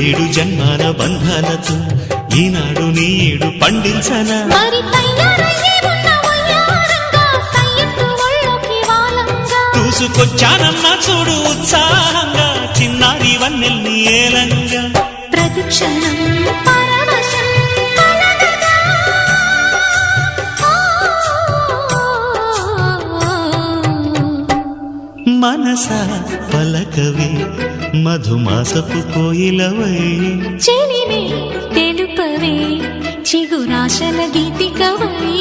ఏడు జన్మాల బంధాలతో ఈనాడు నీడు పండించనా మరి తయారయ్యే ఉన్న వయ్యారంగా సయ్యత్తు ఒళ్ళోకి వాలంగా చూసుకొచ్చానమ్మా చూడు ఉత్సాహంగా చిన్నారి వన్నెల్ని ఏలంగా ప్రతిక్షణం పరవశం కలగగా. మనసా పలకవే మధుమాసపు కోయిలవై చెలిమే తెలుపవే చిగురాశల గీతికవై